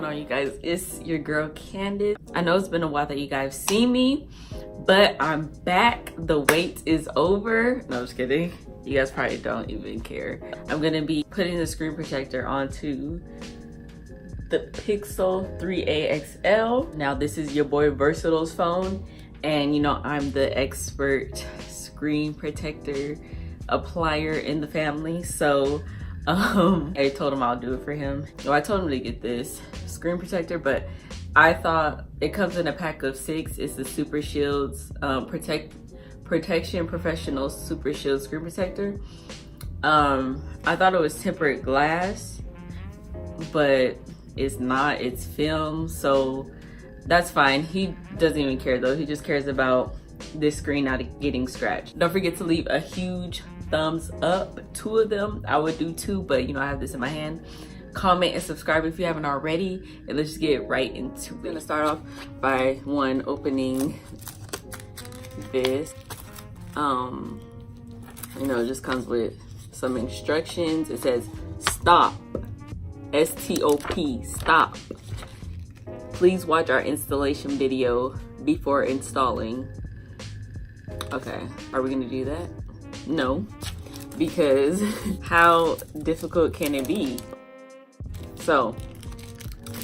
going on, you guys? It's your girl Candace. I know it's been a while that you guys seen me, but I'm back. The wait is over. No, I'm just kidding. You guys probably don't even care. I'm gonna be putting the screen protector onto the Pixel 3a XL. Now this is your boy Versatile's phone, and you know I'm the expert screen protector applier in the family, so I told him I'll do it for him. So I told him to get this screen protector, but I thought it comes in a pack of 6. It's the Super Shieldz Protection Professional Super Shieldz screen protector. I thought it was tempered glass, but it's not. It's film, so that's fine. He doesn't even care though. He just cares about this screen not getting scratched. Don't forget to leave a huge thumbs up. 2 of them. I would do 2, but you know I have this in my hand. Comment and subscribe if you haven't already, and let's just get right into it. I'm gonna start off by opening this. You know, it just comes with some instructions. It says stop, S-T-O-P, stop. Please watch our installation video before installing. Okay, are we gonna do that? No, because how difficult can it be? So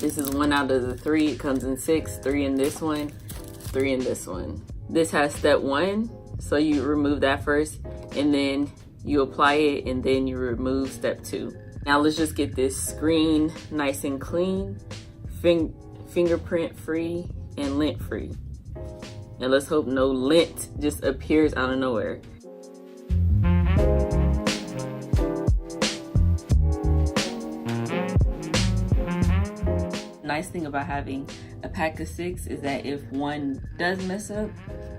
this is 1 out of the 3. It comes in 6, 3 in this one, 3 in this one. This has step 1, so you remove that first, and then you apply it, and then you remove step 2. Now let's just get this screen nice and clean, fingerprint free and lint free. And let's hope no lint just appears out of nowhere. Nice thing about having a pack of 6 is that if one does mess up,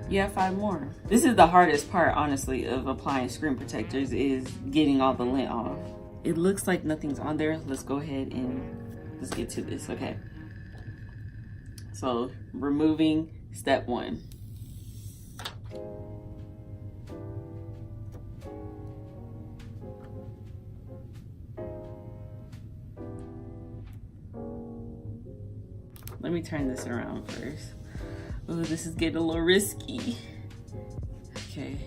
you have 5 more. This is the hardest part, honestly, of applying screen protectors, is getting all the lint off. It looks like nothing's on there. Let's go ahead and let's get to this. Okay, so removing step 1. Let me turn this around first. Oh, this is getting a little risky. Okay.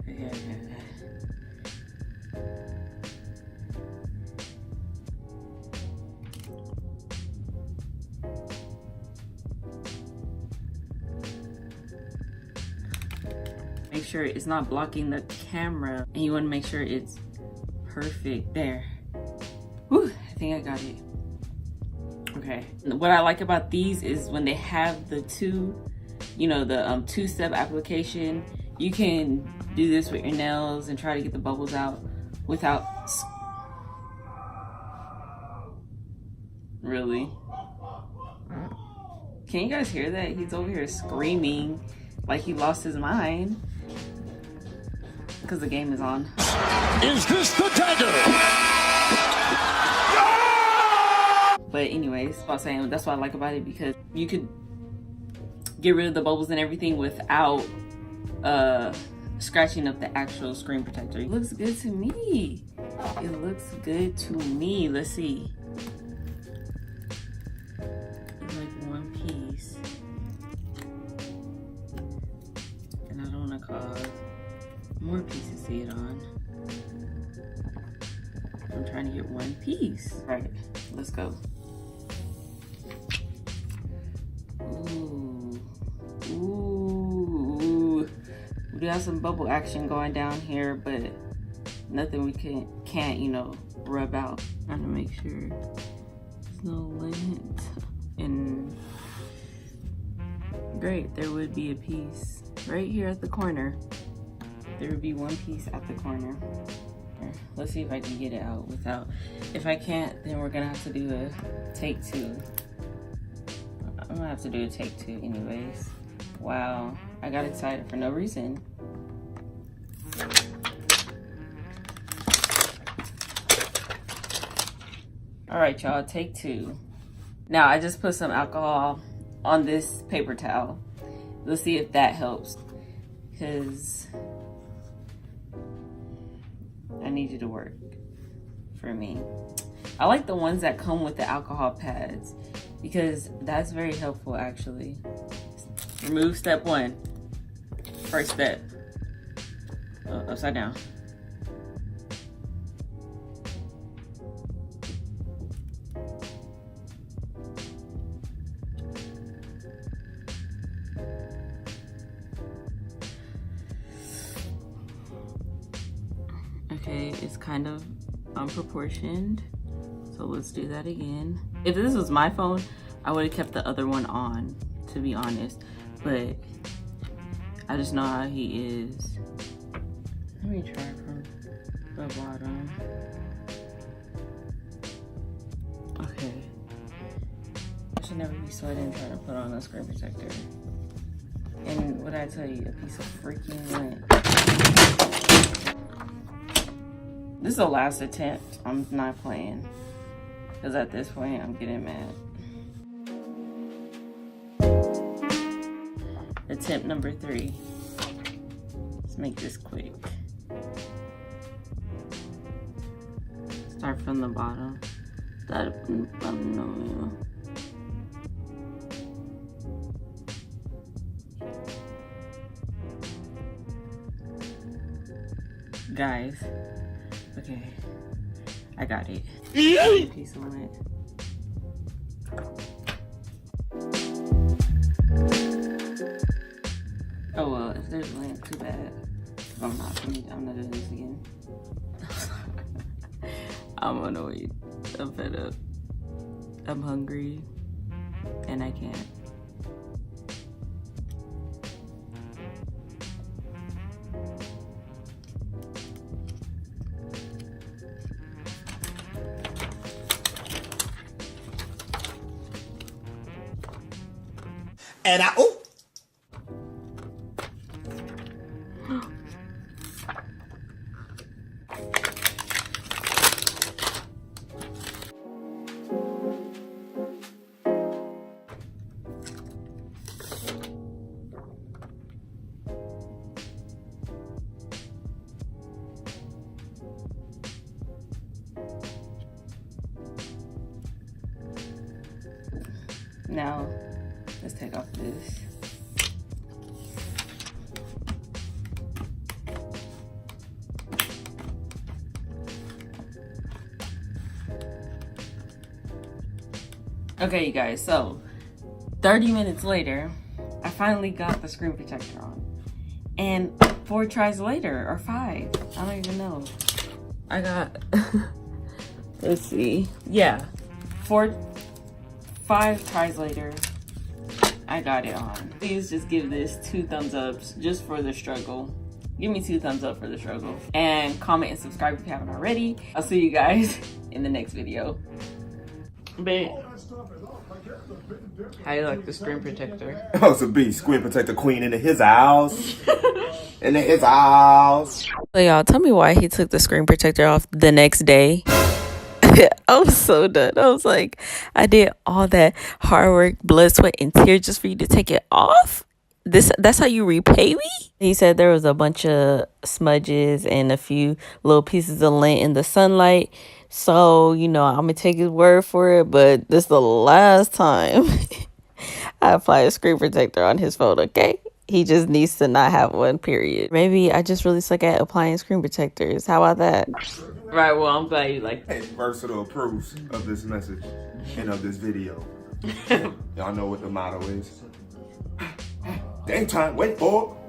Okay. Make sure it's not blocking the camera, and you want to make sure it's perfect there. Whew, I think I got it. Okay, what I like about these is when they have the 2, you know, the 2-step application, you can do this with your nails and try to get the bubbles out without. Really? Can you guys hear that? He's over here screaming like he lost his mind because the game is on. Is this the dagger? But anyways, I'm saying that's what I like about it, because you could get rid of the bubbles and everything without scratching up the actual screen protector. It looks good to me. It looks good to me. Let's see. It's like one piece. And I don't want to cause more pieces to get on. I'm trying to get one piece. All right, let's go. Ooh, we got some bubble action going down here, but nothing we can't, you know, rub out. Trying to make sure there's no lint. And great, there would be a piece right here at the corner. There would be one piece at the corner. Let's see if I can get it out without. If I can't, then we're gonna have to do a take 2. I'm gonna have to do a take 2 anyways. Wow, I got excited for no reason. All right, y'all, take 2. Now I just put some alcohol on this paper towel. Let's see if that helps, because I need you to work for me. I like the ones that come with the alcohol pads because that's very helpful actually. Remove step 1. First step. Oh, upside down. Okay, it's kind of unproportioned. So let's do that again. If this was my phone, I would have kept the other one on, to be honest. But I just know how he is. Let me try from the bottom. Okay. I should never be sweating trying to put on a screen protector. And what I tell you, a piece of freaking lint. This is the last attempt. I'm not playing. Because at this point, I'm getting mad. Attempt number 3. Let's make this quick. Start from the bottom. Guys, okay, I got it. Piece of lint. Oh well, if there's lint, too bad. I'm not doing this again. I'm annoyed. I'm fed up. I'm hungry, and I can't. And Now, let's take off this. Okay, you guys, so 30 minutes later, I finally got the screen protector on. And 4 tries later, or 5, I don't even know. I got, let's see, yeah, 5 tries later, I got it on. Please just give this 2 thumbs ups just for the struggle. Give me 2 thumbs up for the struggle. And comment and subscribe if you haven't already. I'll see you guys in the next video. Babe, how you like the screen protector? oh, it's a beast. Screen protector queen into his house. Into his house. So y'all, tell me why he took the screen protector off the next day. I was so done. I was like, I did all that hard work, blood, sweat, and tears just for you to take it off? That's how you repay me? He said there was a bunch of smudges and a few little pieces of lint in the sunlight. So, you know, I'm going to take his word for it. But this is the last time I apply a screen protector on his phone, okay? He just needs to not have one, period. Maybe I just really suck at applying screen protectors. How about that? Right, well, I'm glad you like that. Versatile approves of this message and of this video. Y'all know what the motto is. Daytime, wait for it.